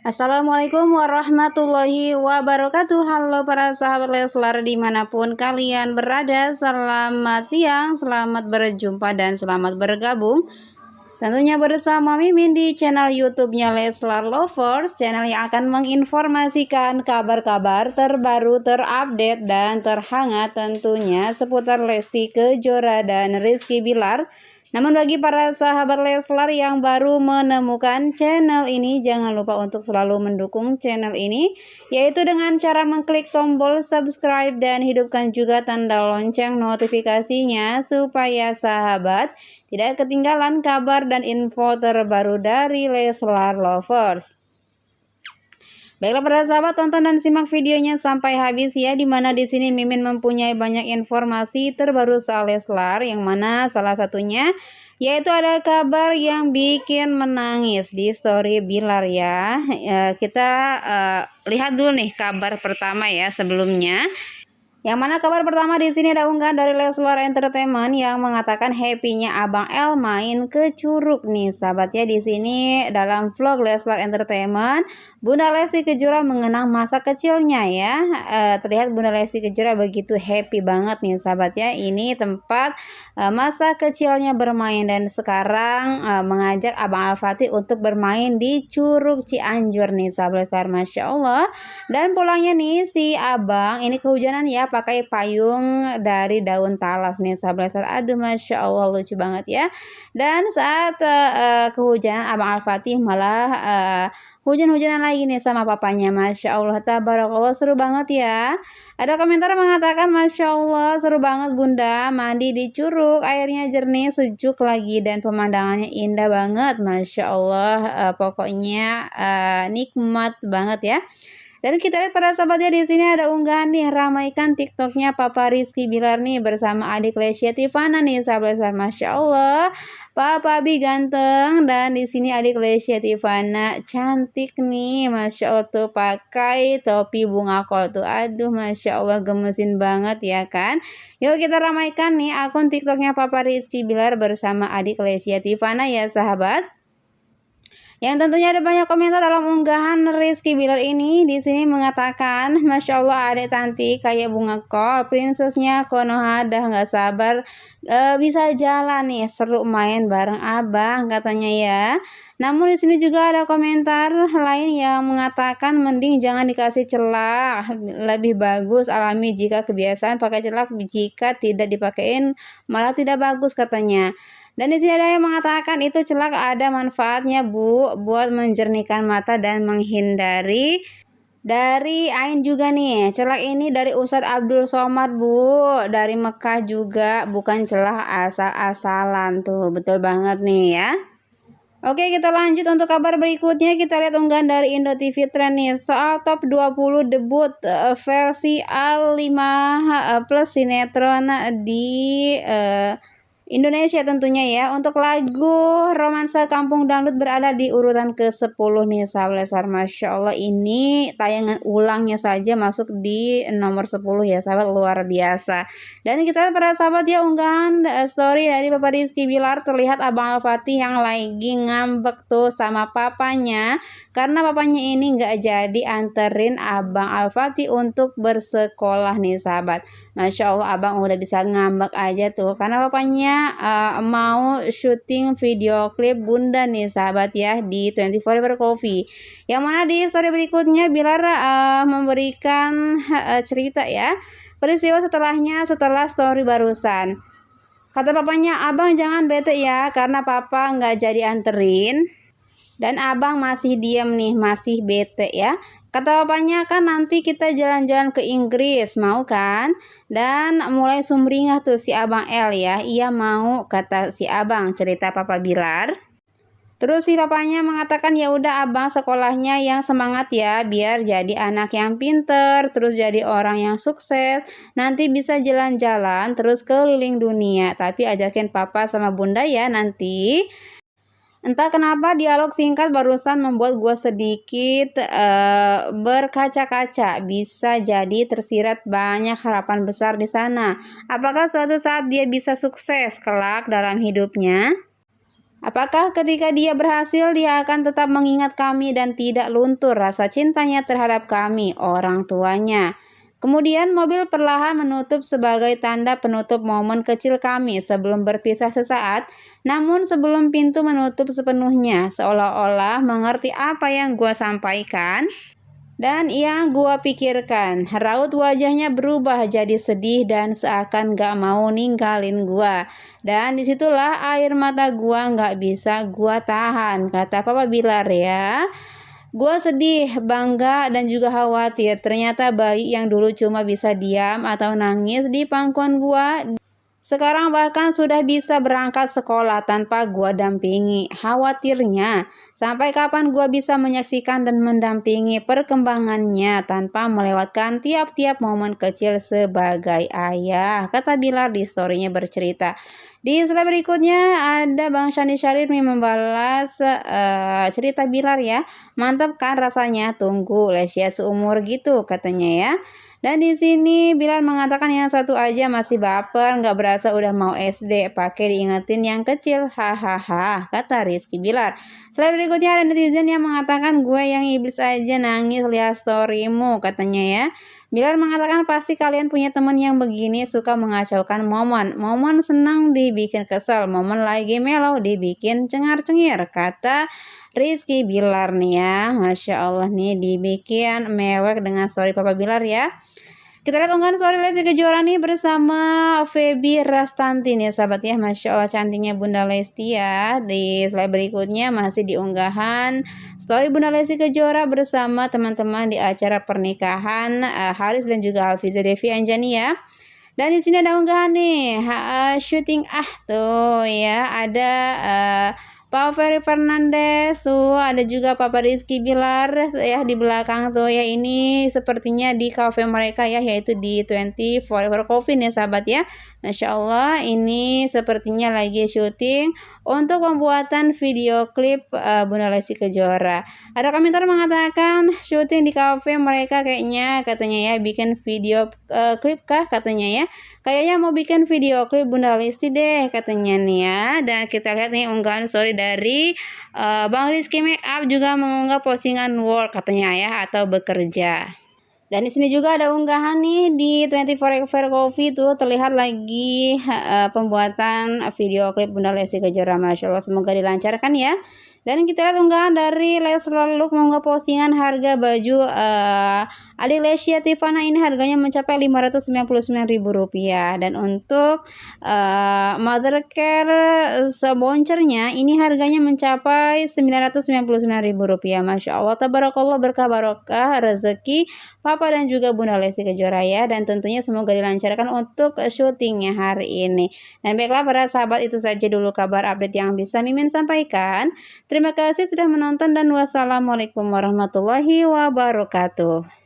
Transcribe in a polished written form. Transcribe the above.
Assalamualaikum warahmatullahi wabarakatuh. Halo para sahabat Leslar dimanapun kalian berada. Selamat siang, selamat berjumpa dan selamat bergabung tentunya bersama Mimin di channel YouTube-nya Leslar Lovers, channel yang akan menginformasikan kabar-kabar terbaru, terupdate dan terhangat tentunya seputar Lesti Kejora dan Rizky Bilar. Namun bagi para sahabat Leslar yang baru menemukan channel ini, jangan lupa untuk selalu mendukung channel ini, yaitu dengan cara mengklik tombol subscribe dan hidupkan juga tanda lonceng notifikasinya supaya sahabat tidak ketinggalan kabar dan info terbaru dari Leslar Lovers. Baiklah para sahabat, tonton dan simak videonya sampai habis ya, dimana di sini Mimin mempunyai banyak informasi terbaru soal Leslar, yang mana salah satunya yaitu ada kabar yang bikin menangis di story Bilar ya. Kita lihat dulu nih kabar pertama ya sebelumnya. Yang mana kabar pertama di sini ada unggahan dari Leslar Entertainment yang mengatakan happy-nya Abang L main ke Curug nih sahabat ya. Di sini dalam vlog Leslar Entertainment, Bunda Lesti Kejora mengenang masa kecilnya ya. Terlihat Bunda Lesti Kejora begitu happy banget nih sahabat ya. Ini tempat masa kecilnya bermain, dan sekarang mengajak Abang Al-Fatih untuk bermain di Curug Cianjur nih sahabat Leslar, Masya Allah. Dan pulangnya nih si Abang ini kehujanan ya, pakai payung dari daun talas nih sahabat Leslar. Aduh Masya Allah, lucu banget ya. Dan saat kehujanan Abang Al-Fatih malah hujan-hujanan lagi nih sama papanya. Masya Allah, tabarakallah, seru banget ya. Ada komentar mengatakan Masya Allah, seru banget Bunda mandi di curug, airnya jernih sejuk lagi dan pemandangannya indah banget. Masya Allah, pokoknya nikmat banget ya. Dan kita lihat para sahabatnya, di sini ada unggahan nih, ramaikan TikToknya Papa Rizky Bilar nih bersama adik Lesya Tivana nih sahabat. Masya Allah, Papa Bi ganteng, dan di sini adik Lesya Tivana cantik nih, Masya Allah tuh pakai topi bunga kol tuh. Aduh Masya Allah, gemesin banget ya kan. Yuk kita ramaikan nih akun TikToknya Papa Rizky Bilar bersama adik Lesya Tivana ya sahabat. Yang tentunya ada banyak komentar dalam unggahan Rizky Bilar ini. Di sini mengatakan, Masya Allah adek Tanti kayak bunga kol, prinsesnya Konoha dah nggak sabar bisa jalan nih, seru main bareng abang katanya ya. Namun di sini juga ada komentar lain yang mengatakan mending jangan dikasih celak, lebih bagus alami jika kebiasaan pakai celak, jika tidak dipakein malah tidak bagus katanya. Dan di sini ada yang mengatakan itu celak ada manfaatnya Bu, buat menjernihkan mata dan menghindari dari ain juga nih. Celak ini dari Ustadz Abdul Somad Bu, dari Mekah juga, bukan celak asal-asalan tuh. Betul banget nih ya. Oke, kita lanjut untuk kabar berikutnya. Kita lihat unggahan dari Indo TV Trend nih soal top 20 debut versi A5 plus sinetron di Indonesia tentunya ya. Untuk lagu romansa kampung dangdut berada di urutan ke-10 nih sahabat Leslar. Masya Allah, ini tayangan ulangnya saja masuk di nomor 10 ya sahabat, luar biasa. Dan kita para sahabat ya, unggahan story dari Papa Rizky Bilar, terlihat Abang Al-Fatih yang lagi ngambek tuh sama papanya karena papanya ini nggak jadi anterin Abang Al-Fatih untuk bersekolah nih sahabat. Masya Allah, abang udah bisa ngambek aja tuh karena papanya mau syuting video klip Bunda nih sahabat ya di 24 Hour Coffee. Yang mana di story berikutnya Bilar memberikan cerita ya peristiwa setelahnya, setelah story barusan. Kata papanya, abang jangan bete ya karena papa nggak jadi anterin dan abang masih diem nih, masih bete ya. Kata papanya, kan nanti kita jalan-jalan ke Inggris, mau kan? Dan mulai sumringah tuh si Abang L ya. Iya mau, kata si abang, cerita Papa Bilar. Terus si papanya mengatakan, ya udah abang sekolahnya yang semangat ya, biar jadi anak yang pinter, terus jadi orang yang sukses, nanti bisa jalan-jalan terus keliling dunia. Tapi ajakin papa sama bunda ya nanti. Entah kenapa dialog singkat barusan membuat gue sedikit berkaca-kaca. Bisa jadi tersirat banyak harapan besar di sana. Apakah suatu saat dia bisa sukses kelak dalam hidupnya? Apakah ketika dia berhasil, dia akan tetap mengingat kami dan tidak luntur rasa cintanya terhadap kami, orang tuanya? Kemudian mobil perlahan menutup sebagai tanda penutup momen kecil kami sebelum berpisah sesaat. Namun sebelum pintu menutup sepenuhnya, seolah-olah mengerti apa yang gua sampaikan dan yang gua pikirkan. Raut wajahnya berubah jadi sedih dan seakan gak mau ninggalin gua. Dan disitulah air mata gua gak bisa gua tahan, kata Papa Bilar ya. Gua sedih, bangga, dan juga khawatir. Ternyata bayi yang dulu cuma bisa diam atau nangis di pangkuan gua, sekarang bahkan sudah bisa berangkat sekolah tanpa gua dampingi. Khawatirnya, sampai kapan gua bisa menyaksikan dan mendampingi perkembangannya tanpa melewatkan tiap-tiap momen kecil sebagai ayah, kata Bilar di story-nya bercerita. Di slide berikutnya ada Bang Shani Syarif nih membalas cerita Bilar ya. Mantap kan rasanya, tunggu Lesya seumur gitu katanya ya. Dan di sini Bilar mengatakan yang satu aja masih baper, nggak berasa udah mau SD, pakai diingetin yang kecil, hahaha, kata Rizky Bilar. Selain berikutnya ada netizen yang mengatakan gue yang iblis aja nangis lihat storymu, katanya ya. Bilar mengatakan pasti kalian punya teman yang begini suka mengacaukan momen senang dibikin kesel, momen lagi melo dibikin cengar-cengir, kata Rizky Bilar nih ya. Masya Allah nih dibikin mewek dengan story Papa Bilar ya. Kita lihat unggahan story Lesti Kejora nih bersama Feby Rastanti nih sahabat ya. Masya Allah cantiknya Bunda Lesti ya. Di slide berikutnya masih di unggahan story Bunda Lesti Kejora bersama teman-teman di acara pernikahan Haris dan juga Hafiza Devi Anjani ya. Dan di sini ada unggahan nih syuting tuh ya, ada Pak Ferry Fernandes tuh, ada juga Papa Rizky Bilar ya di belakang tuh ya. Ini sepertinya di cafe mereka ya, yaitu di 20 Forever Coffee nih sahabat ya. Masya Allah ini sepertinya lagi syuting untuk pembuatan video klip Bunda Lesti Kejora. Ada komentar mengatakan syuting di cafe mereka kayaknya, katanya ya, bikin video klip kah katanya ya. Kayaknya mau bikin video klip Bunda Lesti deh katanya nih ya. Dan kita lihat nih unggahan story dari Bang Rizky Makeup juga mengunggah postingan work katanya ya, atau bekerja. Dan di sini juga ada unggahan nih di 24 Hour Coffee tuh terlihat lagi pembuatan video klip Bunda Lesti Kejora. Masya Allah semoga dilancarkan ya. Dan kita lihat unggahan dari Leslar Look mengunggah postingan harga baju adik Lesya Tivana ini harganya mencapai Rp599.000. Dan untuk Mother Care seboncernya ini harganya mencapai Rp999.000. Masya Allah tabarakallah, berkah barokah rezeki Papa dan juga Bunda Lesti Kejora ya. Dan tentunya semoga dilancarkan untuk syutingnya hari ini. Dan baiklah para sahabat, itu saja dulu kabar update yang bisa Mimin sampaikan. Terima kasih sudah menonton dan wassalamualaikum warahmatullahi wabarakatuh.